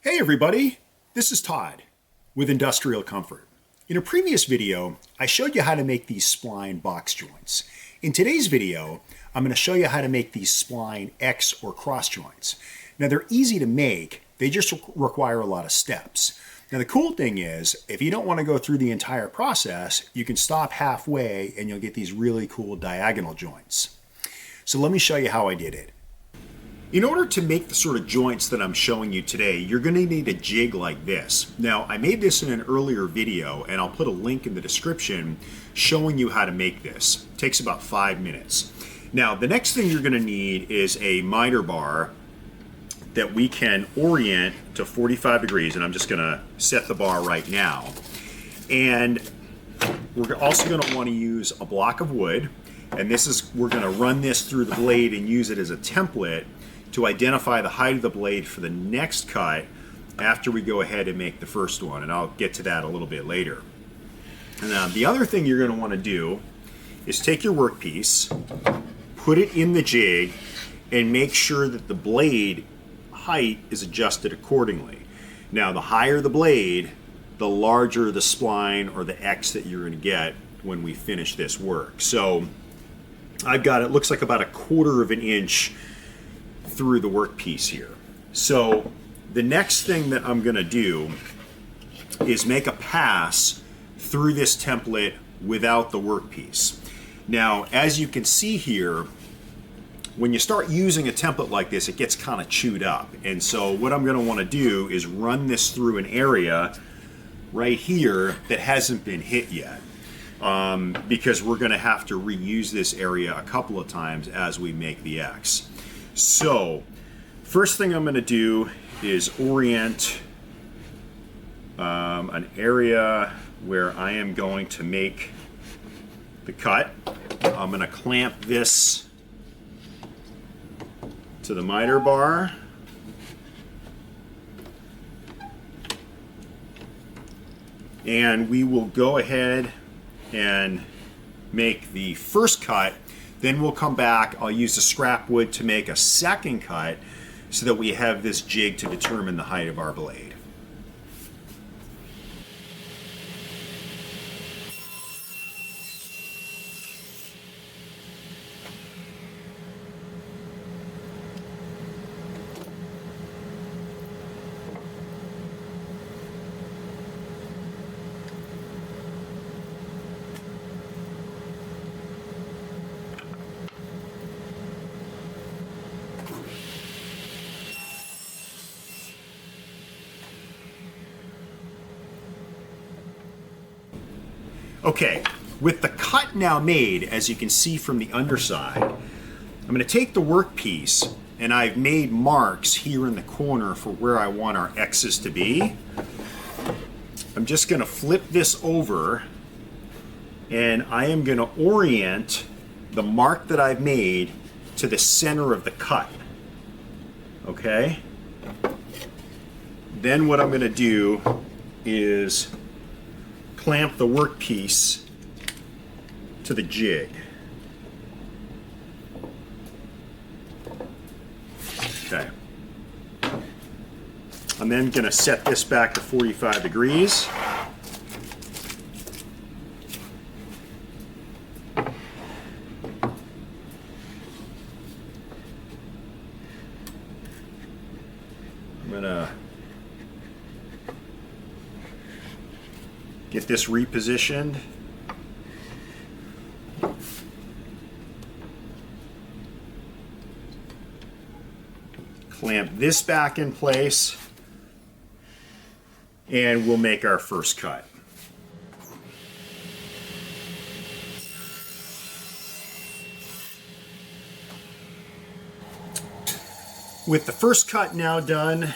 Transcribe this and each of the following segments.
Hey everybody, this is Todd with Industrial Comfort. In a previous video, I showed you how to make these spline box joints. In today's video, I'm going to show you how to make these spline X or cross joints. Now they're easy to make, they just require a lot of steps. Now the cool thing is, if you don't want to go through the entire process, you can stop halfway and you'll get these really cool diagonal joints. So let me show you how I did it. In order to make the sort of joints that I'm showing you today, you're going to need a jig like this. Now, I made this in an earlier video, and I'll put a link in the description showing you how to make this. It takes about 5 minutes. Now, the next thing you're going to need is a miter bar that we can orient to 45 degrees, and I'm just going to set the bar right now. And we're also going to want to use a block of wood, and we're going to run this through the blade and use it as a template to identify the height of the blade for the next cut after we go ahead and make the first one, and I'll get to that a little bit later. And the other thing you're going to want to do is take your workpiece, put it in the jig, and make sure that the blade height is adjusted accordingly. Now, the higher the blade, the larger the spline or the X that you're going to get when we finish this work. So I've got, it looks like about 1/4 of an inch through the workpiece here. So the next thing that I'm going to do is make a pass through this template without the workpiece. Now, as you can see here, when you start using a template like this, it gets kind of chewed up. And so what I'm going to want to do is run this through an area right here that hasn't been hit yet. Because we're going to have to reuse this area a couple of times as we make the X. So, first thing I'm going to do is orient an area where I am going to make the cut. I'm going to clamp this to the miter bar. And we will go ahead and make the first cut. Then we'll come back, I'll use the scrap wood to make a second cut so that we have this jig to determine the height of our blade. Okay, with the cut now made, as you can see from the underside, I'm going to take the workpiece and I've made marks here in the corner for where I want our X's to be. I'm just going to flip this over and I am going to orient the mark that I've made to the center of the cut. Okay? Then what I'm going to do is clamp the workpiece to the jig. Okay. I'm then going to set this back to 45 degrees. I'm going to get this repositioned. Clamp this back in place, and we'll make our first cut. With the first cut now done,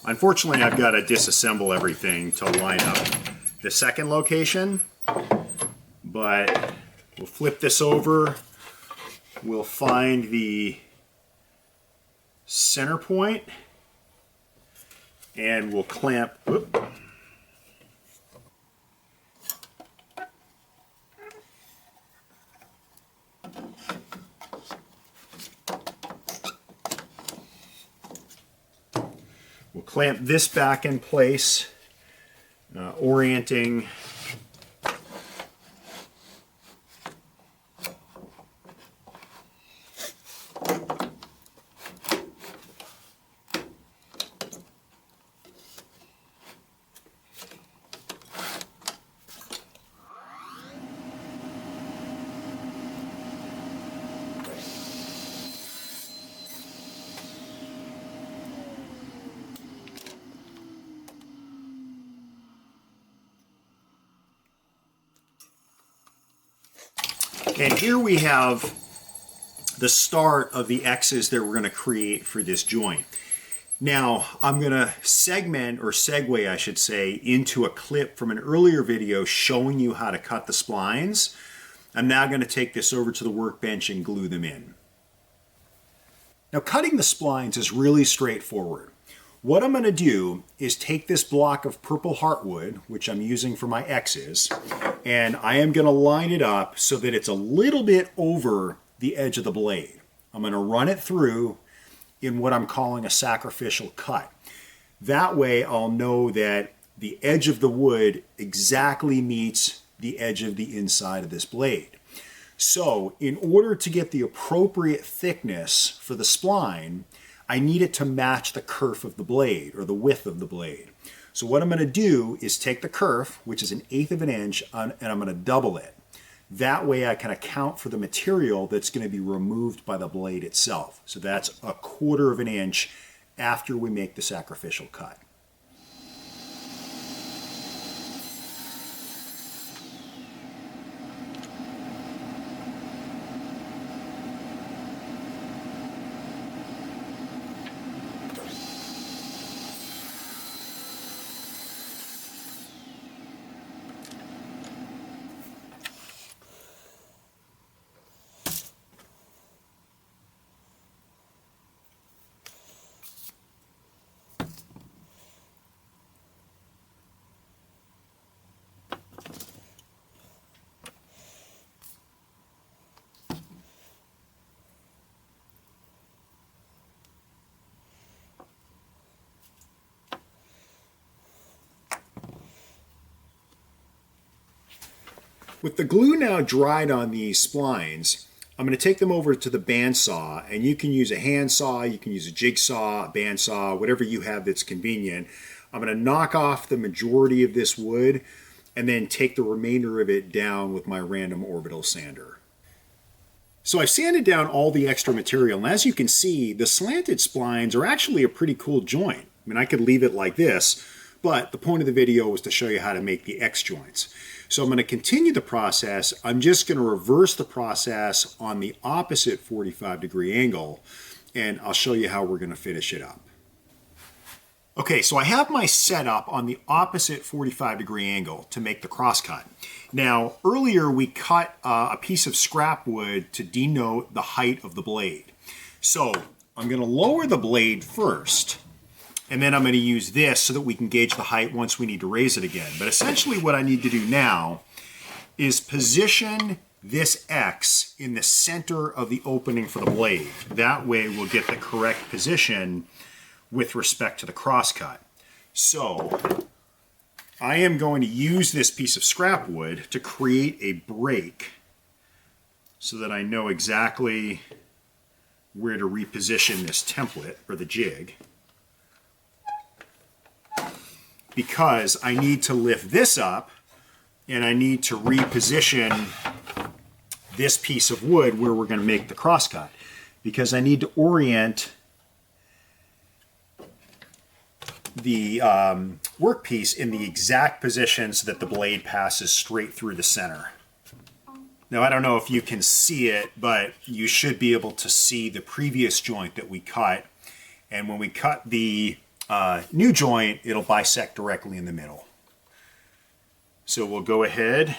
unfortunately, I've got to disassemble everything to line up the second location, but we'll flip this over. We'll find the center point and we'll clamp. We'll clamp this back in place, orienting and here we have the start of the X's that we're going to create for this joint. Now, I'm going to segment, or segue I should say, into a clip from an earlier video showing you how to cut the splines. I'm now going to take this over to the workbench and glue them in. Now, cutting the splines is really straightforward. What I'm going to do is take this block of purple heartwood, which I'm using for my X's, and I am going to line it up so that it's a little bit over the edge of the blade. I'm going to run it through in what I'm calling a sacrificial cut. That way I'll know that the edge of the wood exactly meets the edge of the inside of this blade. So in order to get the appropriate thickness for the spline, I need it to match the kerf of the blade, or the width of the blade. So what I'm going to do is take the kerf, which is 1/8 of an inch, and I'm going to double it. That way I can account for the material that's going to be removed by the blade itself. So that's 1/4 of an inch after we make the sacrificial cut. With the glue now dried on these splines, I'm going to take them over to the bandsaw, and you can use a handsaw, you can use a jigsaw, a bandsaw, whatever you have that's convenient. I'm going to knock off the majority of this wood and then take the remainder of it down with my random orbital sander. So I've sanded down all the extra material, and as you can see, the slanted splines are actually a pretty cool joint. I mean, I could leave it like this, but the point of the video was to show you how to make the X joints. So I'm going to continue the process. I'm just going to reverse the process on the opposite 45-degree angle, and I'll show you how we're going to finish it up. Okay, so I have my setup on the opposite 45-degree angle to make the crosscut. Now, earlier we cut a piece of scrap wood to denote the height of the blade. So I'm going to lower the blade first, and then I'm going to use this so that we can gauge the height once we need to raise it again. But essentially what I need to do now is position this X in the center of the opening for the blade. That way we'll get the correct position with respect to the crosscut. So I am going to use this piece of scrap wood to create a break so that I know exactly where to reposition this template, or the jig, because I need to lift this up and I need to reposition this piece of wood where we're going to make the crosscut, because I need to orient the workpiece in the exact position so that the blade passes straight through the center. Now, I don't know if you can see it, but you should be able to see the previous joint that we cut. And when we cut the new joint, it'll bisect directly in the middle. So we'll go ahead,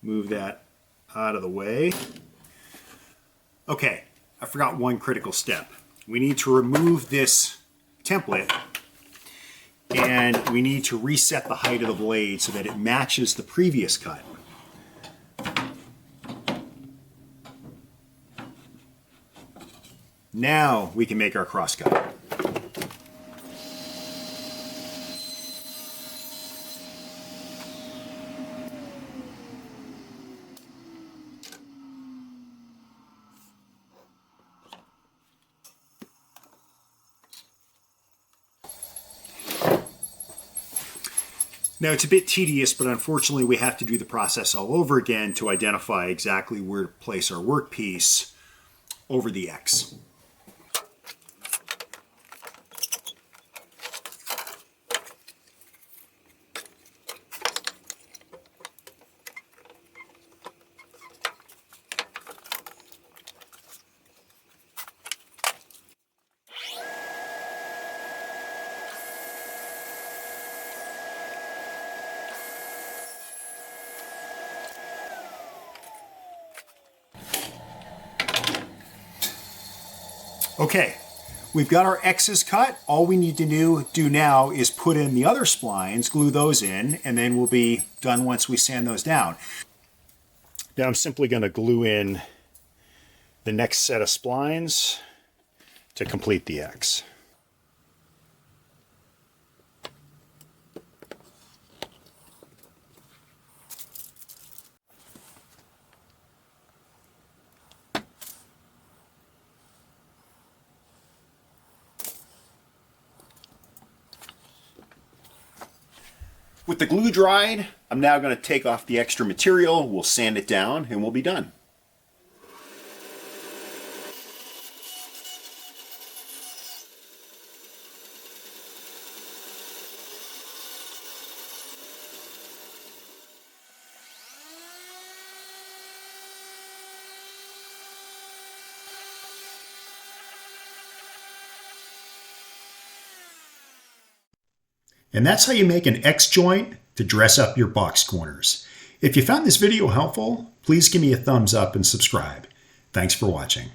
move that out of the way. Okay, I forgot one critical step. We need to remove this template, and we need to reset the height of the blade so that it matches the previous cut. Now we can make our crosscut. Now it's a bit tedious, but unfortunately we have to do the process all over again to identify exactly where to place our workpiece over the X. Okay, we've got our X's cut. All we need to do now is put in the other splines, glue those in, and then we'll be done once we sand those down. Now I'm simply going to glue in the next set of splines to complete the X. With the glue dried, I'm now going to take off the extra material, we'll sand it down, and we'll be done. And that's how you make an X joint to dress up your box corners. If you found this video helpful, please give me a thumbs up and subscribe. Thanks for watching.